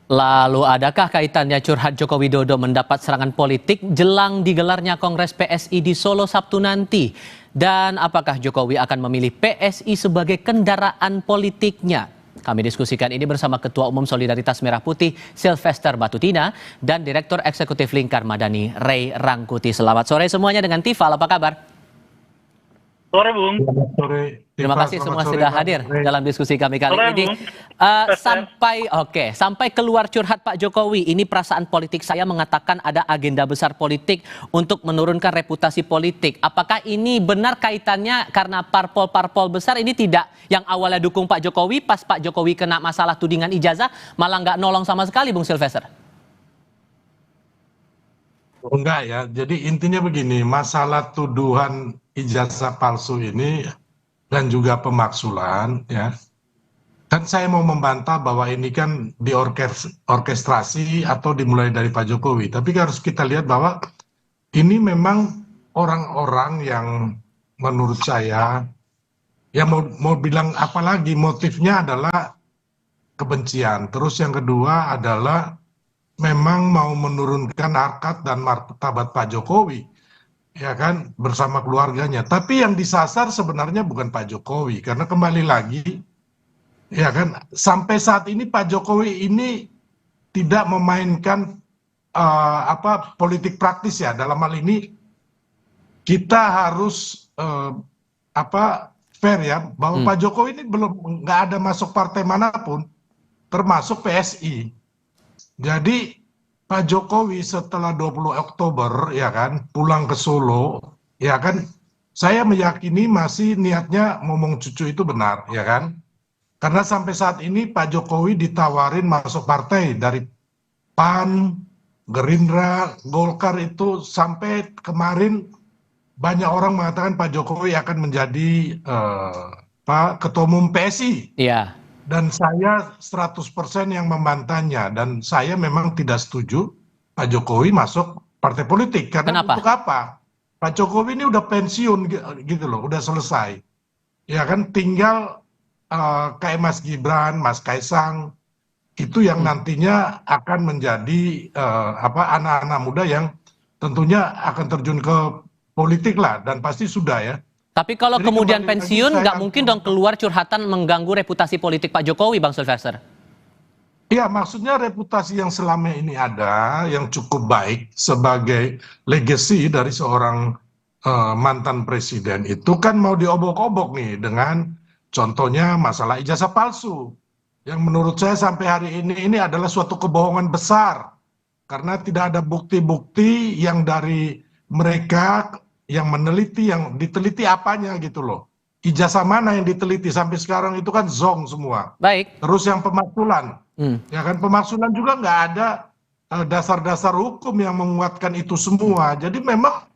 Lalu adakah kaitannya curhat Joko Widodo mendapat serangan politik jelang digelarnya Kongres PSI di Solo Sabtu nanti? Dan apakah Jokowi akan memilih PSI sebagai kendaraan politiknya? Kami diskusikan ini bersama Ketua Umum Solidaritas Merah Putih Sylvester Batutina dan Direktur Eksekutif Lingkar Madani Ray Rangkuti. Selamat sore semuanya dengan Tifal, apa kabar? Sore, Bung. Selamat sore. Terima kasih semua sudah hadir dalam diskusi kami kali ini. Sampai keluar curhat Pak Jokowi, ini perasaan politik saya mengatakan ada agenda besar politik untuk menurunkan reputasi politik. Apakah ini benar kaitannya karena parpol-parpol besar ini tidak yang awalnya dukung Pak Jokowi, pas Pak Jokowi kena masalah tudingan ijazah malah nggak nolong sama sekali, Bung Sylvester? Enggak ya, jadi intinya begini, masalah tuduhan ijazah palsu ini dan juga pemaksulan ya. Kan saya mau membantah bahwa ini kan diorkestrasi atau dimulai dari Pak Jokowi. Tapi harus kita lihat bahwa ini memang orang-orang yang menurut saya, ya mau bilang apa lagi, motifnya adalah kebencian. Terus yang kedua adalah memang mau menurunkan harkat dan martabat Pak Jokowi, ya kan, bersama keluarganya. Tapi yang disasar sebenarnya bukan Pak Jokowi, karena kembali lagi, ya kan, sampai saat ini Pak Jokowi ini tidak memainkan politik praktis ya. Dalam hal ini kita harus fair ya, bahwa Pak Jokowi ini belum nggak ada masuk partai manapun, termasuk PSI. Jadi Pak Jokowi setelah 20 Oktober ya kan pulang ke Solo, ya kan, saya meyakini masih niatnya ngomong cucu itu benar, ya kan. Karena sampai saat ini Pak Jokowi ditawarin masuk partai dari PAN, Gerindra, Golkar, itu sampai kemarin banyak orang mengatakan Pak Jokowi akan menjadi Ketua Umum PSI. Iya. Dan saya 100% yang membantahnya, dan saya memang tidak setuju Pak Jokowi masuk partai politik. Karena Kenapa? untuk apa? Pak Jokowi ini udah pensiun gitu loh, udah selesai. Ya kan, tinggal kayak Mas Gibran, Mas Kaisang, itu yang nantinya akan menjadi anak-anak muda yang tentunya akan terjun ke politik lah, dan pasti sudah ya. Tapi kalau Jadi kemudian kembali lagi pensiun, nggak saya mungkin dong keluar curhatan mengganggu reputasi politik Pak Jokowi, Bang Sylvester? Iya, maksudnya reputasi yang selama ini ada, yang cukup baik sebagai legacy dari seorang mantan presiden, itu kan mau diobok-obok nih dengan contohnya masalah ijazah palsu. Yang menurut saya sampai hari ini adalah suatu kebohongan besar. Karena tidak ada bukti-bukti yang dari mereka yang meneliti, yang diteliti apanya gitu loh. Ijazah mana yang diteliti sampai sekarang itu kan zong semua. Baik. Terus yang pemaksulan, ya kan, pemaksulan juga nggak ada dasar-dasar hukum yang menguatkan itu semua. Jadi memang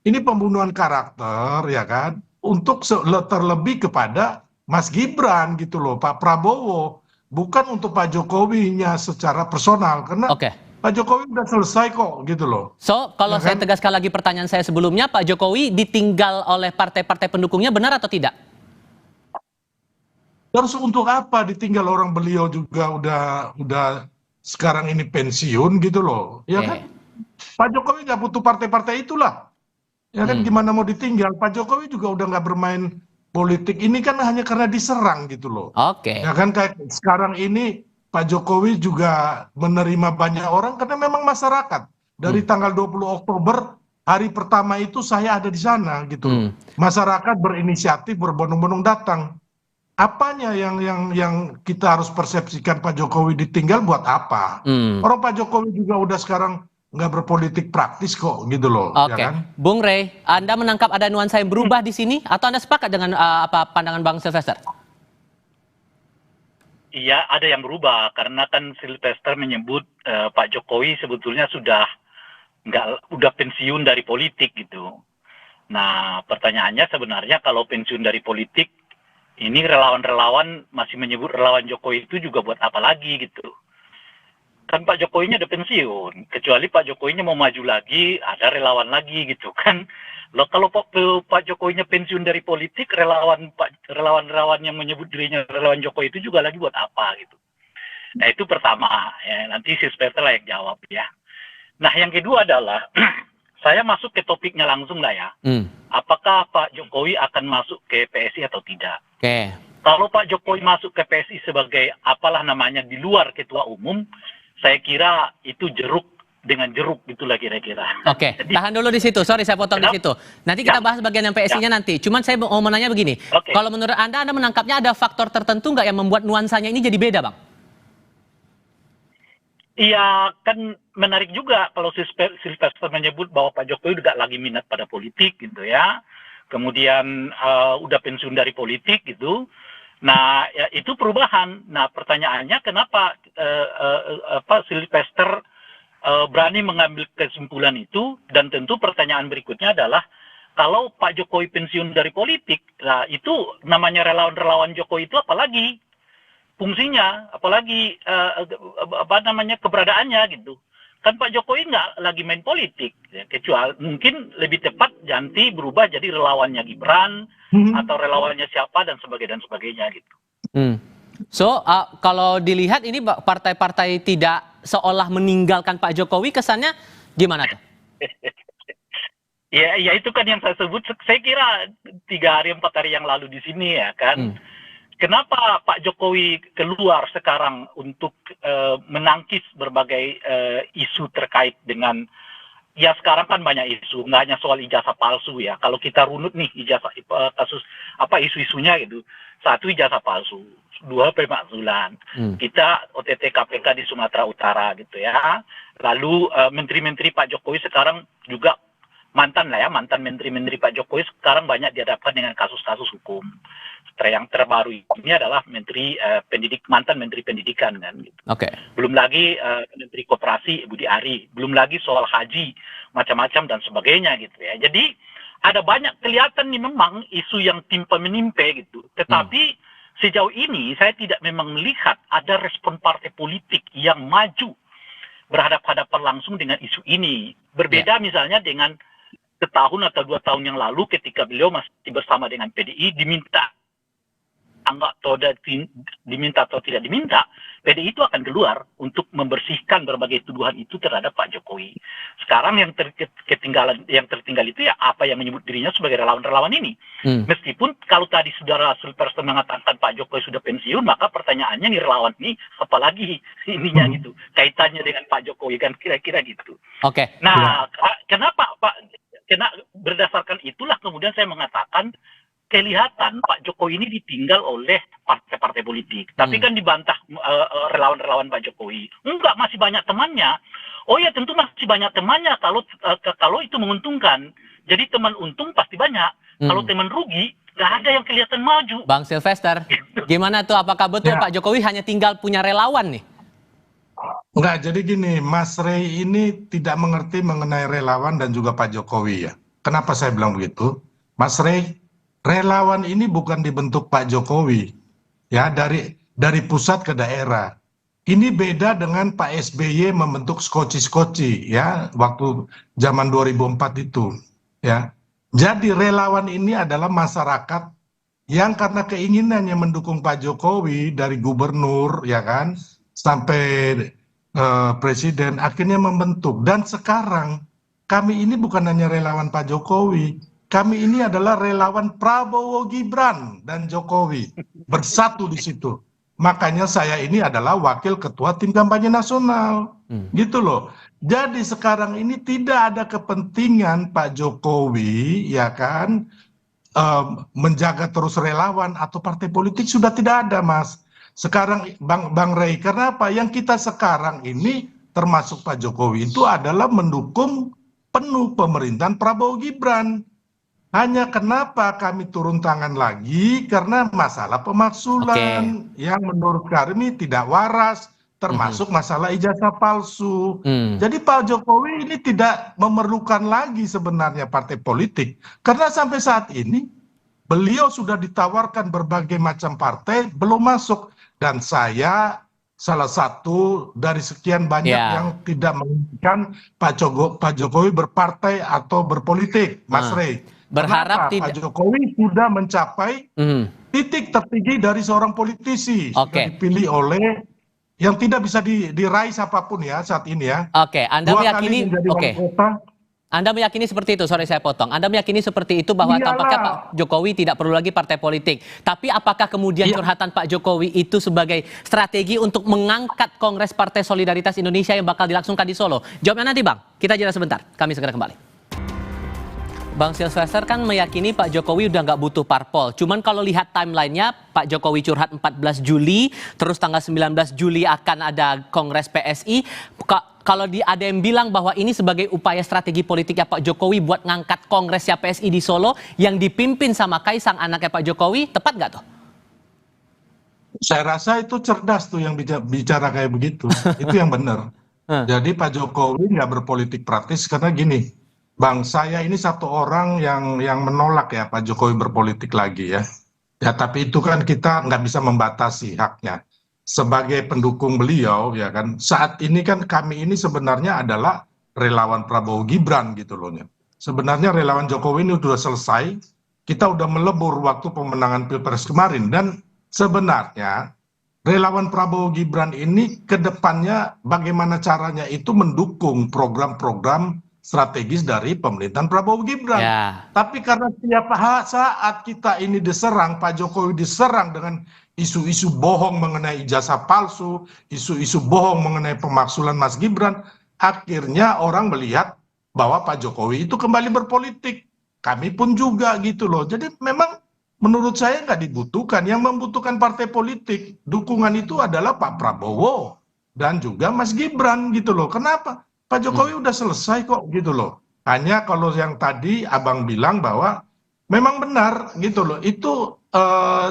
ini pembunuhan karakter, ya kan, untuk terlebih kepada Mas Gibran gitu loh, Pak Prabowo, bukan untuk Pak Jokowinya secara personal, karena Pak Jokowi udah selesai kok gitu loh. So, kalau saya tegaskan lagi pertanyaan saya sebelumnya, Pak Jokowi ditinggal oleh partai-partai pendukungnya, benar atau tidak? Terus untuk apa ditinggal orang, beliau juga udah sekarang ini pensiun gitu loh, ya kan? Pak Jokowi nggak butuh partai-partai itulah, ya kan, gimana mau ditinggal? Pak Jokowi juga udah nggak bermain politik ini kan hanya karena diserang gitu loh. Ya kan, kayak sekarang ini Pak Jokowi juga menerima banyak orang karena memang masyarakat. Dari tanggal 20 Oktober, hari pertama itu saya ada di sana gitu. Masyarakat berinisiatif, berbondong-bondong datang. Apanya yang kita harus persepsikan Pak Jokowi ditinggal buat apa? Orang Pak Jokowi juga udah sekarang nggak berpolitik praktis kok gitu loh. Ya kan? Bung Rey, Anda menangkap ada nuansa yang berubah di sini atau Anda sepakat dengan pandangan Bang Sylvester? Iya, ada yang berubah karena kan Sylvester menyebut Pak Jokowi sebetulnya udah pensiun dari politik gitu. Nah, pertanyaannya sebenarnya kalau pensiun dari politik, ini relawan-relawan masih menyebut relawan Jokowi itu juga buat apa lagi gitu. Kan Pak Jokowinya udah pensiun, kecuali Pak Jokowinya mau maju lagi, ada relawan lagi gitu kan. Loh, kalau Pak Jokowinya pensiun dari politik, relawan-relawan yang menyebut dirinya relawan Jokowi itu juga lagi buat apa gitu. Nah itu pertama, ya, nanti si Peter lah yang jawab ya. Nah yang kedua adalah, saya masuk ke topiknya langsung lah ya. Apakah Pak Jokowi akan masuk ke PSI atau tidak? Oke. Kalau Pak Jokowi masuk ke PSI sebagai apalah namanya di luar ketua umum, saya kira itu jeruk dengan jeruk gitulah kira-kira. Oke, tahan dulu di situ. Sorry saya potong di situ. Nanti kita bahas bagian yang PSI-nya nanti. Cuman saya mau menanya begini. Kalau menurut Anda menangkapnya ada faktor tertentu nggak yang membuat nuansanya ini jadi beda, Bang? Iya, kan menarik juga kalau Sylvester menyebut bahwa Pak Jokowi juga lagi minat pada politik gitu ya. Kemudian udah pensiun dari politik gitu. Nah, ya, itu perubahan. Nah, pertanyaannya kenapa Sylvester berani mengambil kesimpulan itu, dan tentu pertanyaan berikutnya adalah kalau Pak Jokowi pensiun dari politik, nah itu namanya relawan-relawan Jokowi itu apalagi fungsinya, apalagi keberadaannya gitu. Kan Pak Jokowi nggak lagi main politik, ya, kecuali mungkin lebih tepat ganti berubah jadi relawannya Gibran atau relawannya siapa dan sebagainya gitu. So, kalau dilihat ini partai-partai tidak seolah meninggalkan Pak Jokowi, kesannya gimana tuh? Ya itu kan yang saya sebut, saya kira 3 hari 4 hari yang lalu di sini ya kan. Kenapa Pak Jokowi keluar sekarang untuk menangkis berbagai isu terkait dengan, ya sekarang kan banyak isu, nggak hanya soal ijazah palsu ya. Kalau kita runut nih ijazah kasus isu-isunya gitu. 1 ijazah palsu, 2 pemakzulan. Kita OTT KPK di Sumatera Utara gitu ya. Lalu menteri-menteri Pak Jokowi sekarang juga mantan menteri-menteri Pak Jokowi sekarang banyak dihadapkan dengan kasus-kasus hukum. Yang terbaru ini adalah mantan menteri pendidikan kan gitu. Belum lagi menteri koperasi Budi Ari, belum lagi soal haji macam-macam dan sebagainya gitu ya. Jadi ada banyak kelihatan nih memang isu yang timpa-menimpa gitu. Tetapi sejauh ini saya tidak memang melihat ada respon partai politik yang maju berhadapan-hadapan langsung dengan isu ini. Berbeda misalnya dengan setahun atau 2 tahun yang lalu ketika beliau masih bersama dengan PDI diminta atau tidak diminta, PDI itu akan keluar untuk membersihkan berbagai tuduhan itu terhadap Pak Jokowi. Sekarang yang tertinggal itu ya apa yang menyebut dirinya sebagai relawan-relawan ini. Meskipun kalau tadi saudara Sylvester mengatakan Pak Jokowi sudah pensiun, maka pertanyaannya nih relawan ini apalagi ininya gitu, kaitannya dengan Pak Jokowi kan kira-kira gitu. Nah, kenapa berdasarkan itulah kemudian saya mengatakan kelihatan Pak Jokowi ini ditinggal oleh partai-partai politik. Tapi kan dibantah relawan-relawan Pak Jokowi. Enggak, masih banyak temannya. Oh ya tentu masih banyak temannya kalau itu menguntungkan. Jadi teman untung pasti banyak. Kalau teman rugi, nggak ada yang kelihatan maju. Bang Sylvester, gimana tuh? Apakah betul Pak Jokowi hanya tinggal punya relawan nih? Enggak, jadi gini, Mas Rey ini tidak mengerti mengenai relawan dan juga Pak Jokowi ya. Kenapa saya bilang begitu? Mas Rey, relawan ini bukan dibentuk Pak Jokowi, ya dari pusat ke daerah. Ini beda dengan Pak SBY membentuk skoci-skoci, ya waktu zaman 2004 itu, ya. Jadi relawan ini adalah masyarakat yang karena keinginannya mendukung Pak Jokowi dari gubernur, ya kan, sampai presiden akhirnya membentuk. Dan sekarang kami ini bukan hanya relawan Pak Jokowi. Kami ini adalah relawan Prabowo Gibran dan Jokowi bersatu di situ. Makanya saya ini adalah wakil ketua tim kampanye nasional. Gitu loh. Jadi sekarang ini tidak ada kepentingan Pak Jokowi ya kan menjaga terus relawan atau partai politik sudah tidak ada, Mas. Sekarang Bang Rey, karena apa? Yang kita sekarang ini termasuk Pak Jokowi itu adalah mendukung penuh pemerintahan Prabowo Gibran. Hanya kenapa kami turun tangan lagi karena masalah pemaksulan yang menurut kami tidak waras, termasuk masalah ijazah palsu. Jadi Pak Jokowi ini tidak memerlukan lagi sebenarnya partai politik karena sampai saat ini beliau sudah ditawarkan berbagai macam partai belum masuk, dan saya salah satu dari sekian banyak yang tidak menginginkan Pak Jokowi berpartai atau berpolitik, Mas Rey. Berharap Pak Jokowi sudah mencapai titik tertinggi dari seorang politisi, sudah dipilih oleh yang tidak bisa diraih siapapun ya saat ini ya. Oke, Anda 2 kali meyakini, menjadi oke, wali kota, Anda meyakini seperti itu, sorry saya potong. Anda meyakini seperti itu bahwa tampaknya Pak iyalah. Jokowi tidak perlu lagi partai politik. Tapi apakah kemudian Iya, curhatan Pak Jokowi itu sebagai strategi untuk mengangkat Kongres Partai Solidaritas Indonesia yang bakal dilangsungkan di Solo? Jawabnya nanti Bang, kita jeda sebentar, kami segera kembali. Bang Silvester kan meyakini Pak Jokowi udah nggak butuh parpol. Cuman kalau lihat timelinenya, Pak Jokowi curhat 14 Juli, terus tanggal 19 Juli akan ada Kongres PSI. Kalau ada yang bilang bahwa ini sebagai upaya strategi politiknya Pak Jokowi buat ngangkat Kongresnya PSI di Solo yang dipimpin sama Kaisang anaknya Pak Jokowi, tepat nggak tuh? saya rasa itu cerdas tuh yang bicara kayak begitu. Itu yang benar. Hah, Jadi Pak Jokowi nggak berpolitik praktis karena gini, Bang, saya ini satu orang yang menolak ya Pak Jokowi berpolitik lagi ya. Ya, tapi itu kan kita nggak bisa membatasi haknya. Sebagai pendukung beliau, ya kan, saat ini kan kami ini sebenarnya adalah relawan Prabowo Gibran gitu loh. Ya. Sebenarnya relawan Jokowi ini sudah selesai, kita udah melebur waktu pemenangan Pilpres kemarin, dan sebenarnya relawan Prabowo Gibran ini ke depannya bagaimana caranya itu mendukung program-program strategis dari pemerintahan Prabowo Gibran. ya, Tapi karena setiap saat kita ini diserang, Pak Jokowi diserang dengan isu-isu bohong mengenai ijazah palsu, isu-isu bohong mengenai pemaksulan Mas Gibran, akhirnya orang melihat bahwa Pak Jokowi itu kembali berpolitik. Kami pun juga gitu loh. Jadi memang menurut saya nggak dibutuhkan. Yang membutuhkan partai politik, dukungan itu adalah Pak Prabowo dan juga Mas Gibran gitu loh. Kenapa? Pak Jokowi udah selesai kok gitu loh. Hanya kalau yang tadi Abang bilang bahwa memang benar gitu loh. Itu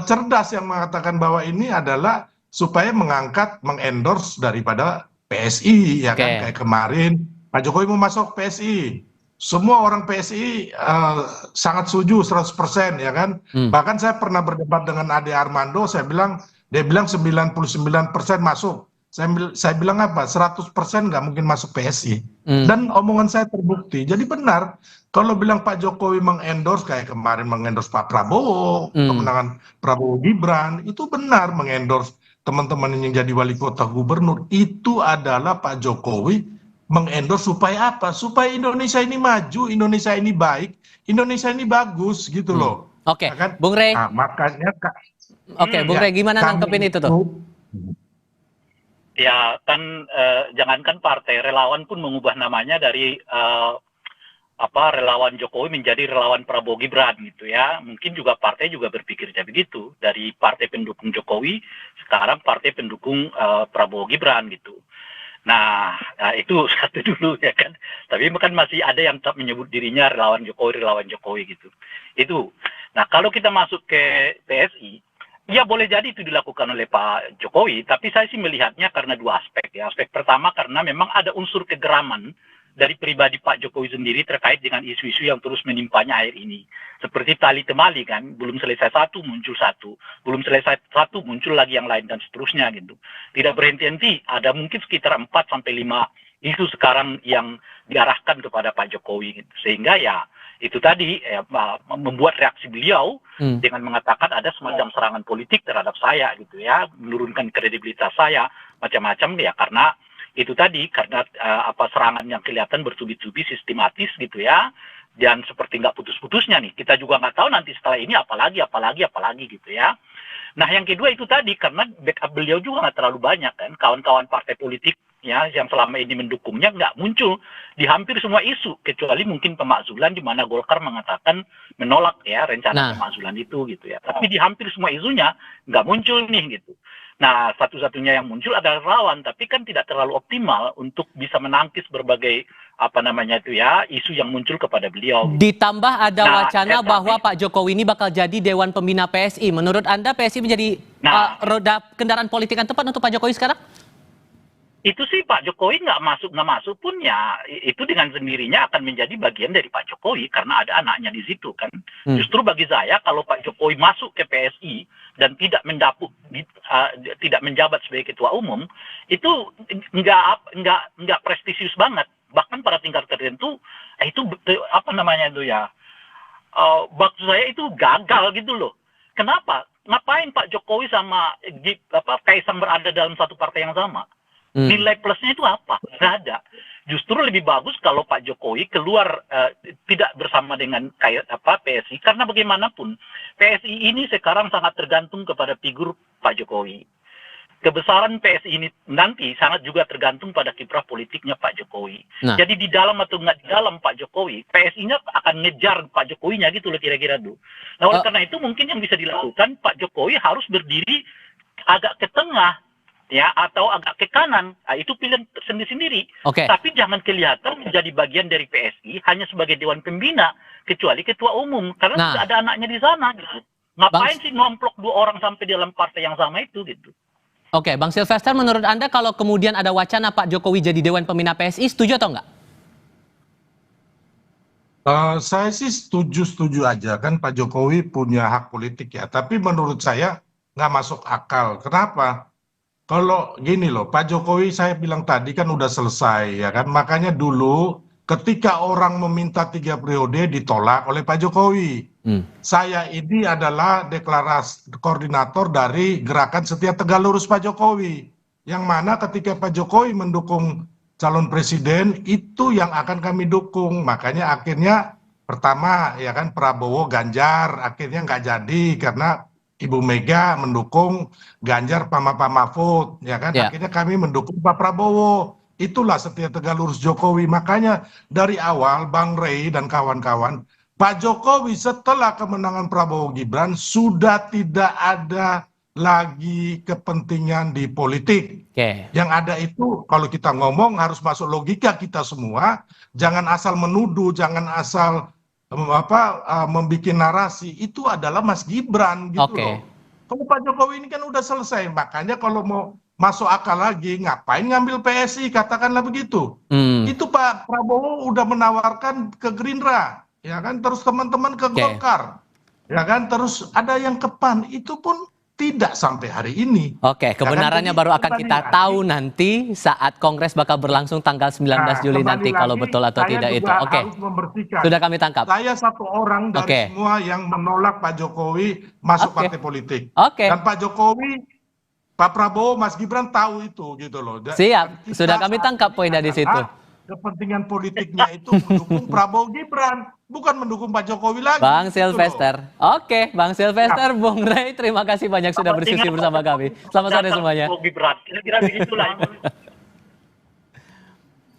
cerdas yang mengatakan bahwa ini adalah supaya mengangkat, mengendorse daripada PSI ya kan. oke. Kayak kemarin Pak Jokowi mau masuk PSI. Semua orang PSI sangat setuju 100% ya kan. Hmm, Bahkan saya pernah berdebat dengan Ade Armando, dia bilang 99% masuk. Saya bilang apa? 100% nggak mungkin masuk PSI. hmm. Dan omongan saya terbukti. Jadi benar, kalau bilang Pak Jokowi mengendorse kayak kemarin mengendorse Pak Prabowo, Hmm. kemenangan Prabowo Gibran, itu benar mengendorse teman-teman yang jadi wali kota gubernur. Itu adalah Pak Jokowi mengendorse supaya apa? Supaya Indonesia ini maju, Indonesia ini baik, Indonesia ini bagus gitu Hmm. loh. Oke, Ya kan? Bung Rey. Nah, makanya Bung ya, Rey gimana nangkepin kami itu tuh? Ya kan jangankan partai, relawan pun mengubah namanya dari relawan Jokowi menjadi relawan Prabowo Gibran gitu ya. Mungkin juga partai juga berpikirnya begitu. Dari partai pendukung Jokowi sekarang partai pendukung Prabowo Gibran gitu. Nah, itu satu dulu ya kan. Tapi kan masih ada yang tetap menyebut dirinya relawan Jokowi gitu. Itu. Nah, kalau kita masuk ke PSI, ya boleh jadi itu dilakukan oleh Pak Jokowi, tapi saya sih melihatnya karena dua aspek ya. Aspek pertama karena memang ada unsur kegeraman dari pribadi Pak Jokowi sendiri terkait dengan isu-isu yang terus menimpanya akhir ini. Seperti tali temali kan, belum selesai satu muncul satu, belum selesai satu muncul lagi yang lain dan seterusnya gitu. Tidak berhenti-henti, ada mungkin sekitar 4 sampai 5 isu sekarang yang diarahkan kepada Pak Jokowi gitu. Sehingga ya itu tadi membuat reaksi beliau Hmm. dengan mengatakan ada semacam serangan politik terhadap saya gitu ya, menurunkan kredibilitas saya macam-macam ya, karena itu tadi karena serangan yang kelihatan bertubi-tubi sistematis gitu ya, dan seperti nggak putus-putusnya nih, kita juga nggak tahu nanti setelah ini apalagi gitu ya. Nah yang kedua itu tadi karena backup beliau juga nggak terlalu banyak kan, kawan-kawan partai politik ya yang selama ini mendukungnya nggak muncul di hampir semua isu, kecuali mungkin pemakzulan di mana Golkar mengatakan menolak ya rencana Nah, pemakzulan itu gitu ya, tapi di hampir semua isunya nggak muncul nih gitu. Nah, satu-satunya yang muncul adalah relawan, tapi kan tidak terlalu optimal untuk bisa menangkis berbagai isu yang muncul kepada beliau. ditambah ada Nah, wacana tetapi- bahwa Pak Jokowi ini bakal jadi Dewan Pembina PSI. Menurut Anda PSI menjadi Nah. roda kendaraan politik yang tepat untuk Pak Jokowi sekarang? Itu sih Pak Jokowi nggak masuk pun ya itu dengan sendirinya akan menjadi bagian dari Pak Jokowi karena ada anaknya di situ kan. Justru bagi saya kalau Pak Jokowi masuk ke PSI dan tidak tidak menjabat sebagai ketua umum itu nggak prestisius banget, bahkan pada tingkat tertentu itu maksud saya itu gagal gitu loh. Kenapa? ngapain Pak Jokowi sama Kaisang berada dalam satu partai yang sama? Nilai plusnya itu apa? Nggak ada. Justru lebih bagus kalau Pak Jokowi keluar tidak bersama dengan PSI, karena bagaimanapun PSI ini sekarang sangat tergantung kepada figur Pak Jokowi. Kebesaran PSI ini nanti sangat juga tergantung pada kiprah politiknya Pak Jokowi. Nah. Jadi di dalam atau nggak di dalam Pak Jokowi, PSI-nya akan ngejar Pak Jokowinya gitu loh kira-kira tuh. Nah oleh karena itu mungkin yang bisa dilakukan Pak Jokowi harus berdiri agak ke tengah, ya, atau agak ke kanan. Nah, itu pilihan sendiri-sendiri. Oke. Tapi jangan kelihatan menjadi bagian dari PSI hanya sebagai dewan pembina, kecuali ketua umum, karena Nah. sudah ada anaknya di sana gitu. Ngapain sih nomplok 2 orang sampai dalam partai yang sama itu gitu. Oke, Bang Silvester, menurut Anda kalau kemudian ada wacana Pak Jokowi jadi Dewan Pembina PSI, setuju atau enggak? Saya sih setuju aja, kan Pak Jokowi punya hak politik ya, tapi menurut saya nggak masuk akal. Kenapa? Kalau gini loh, Pak Jokowi saya bilang tadi kan udah selesai ya kan, makanya dulu ketika orang meminta 3 periode ditolak oleh Pak Jokowi. Saya ini adalah deklarasi koordinator dari Gerakan Setia Tegak Lurus Pak Jokowi, yang mana ketika Pak Jokowi mendukung calon presiden itu yang akan kami dukung. Makanya akhirnya pertama ya kan Prabowo Ganjar akhirnya nggak jadi karena Ibu Mega mendukung Ganjar Pak Mahfud, ya kan? Ya. Akhirnya kami mendukung Pak Prabowo. Itulah Setia Tegak Lurus Jokowi. Makanya dari awal Bang Rey dan kawan-kawan, Pak Jokowi setelah kemenangan Prabowo Gibran sudah tidak ada lagi kepentingan di politik. Oke. Yang ada itu kalau kita ngomong harus masuk logika kita semua, jangan asal menuduh, jangan asal membuat narasi. Itu adalah Mas Gibran gitu Oke. loh. Kalau Pak Jokowi ini kan udah selesai, makanya kalau mau masuk akal lagi, ngapain ngambil PSI, katakanlah begitu. Itu Pak Prabowo udah menawarkan ke Gerindra, ya kan, terus teman-teman ke Golkar, ya kan, terus ada yang ke PAN, itu pun tidak sampai hari ini. Oke, kebenarannya baru akan kita tahu nanti saat Kongres bakal berlangsung tanggal 19 Juli nanti kalau betul atau tidak itu. Oke. Harus membersihkan. Sudah kami tangkap. Saya satu orang dari semua yang menolak Pak Jokowi masuk partai politik. Oke. Dan Pak Jokowi, Pak Prabowo, Mas Gibran tahu itu gitu loh. Siap, sudah kami tangkap poin dari situ. Kepentingan politiknya itu mendukung Prabowo Gibran, bukan mendukung Pak Jokowi lagi. Bang gitu Silvester. Oke, Bang Silvester, Bung Rey, terima kasih banyak sudah berdiskusi bersama kami. Selamat sore semuanya. Prabowo Gibran, kira-kira begitulah.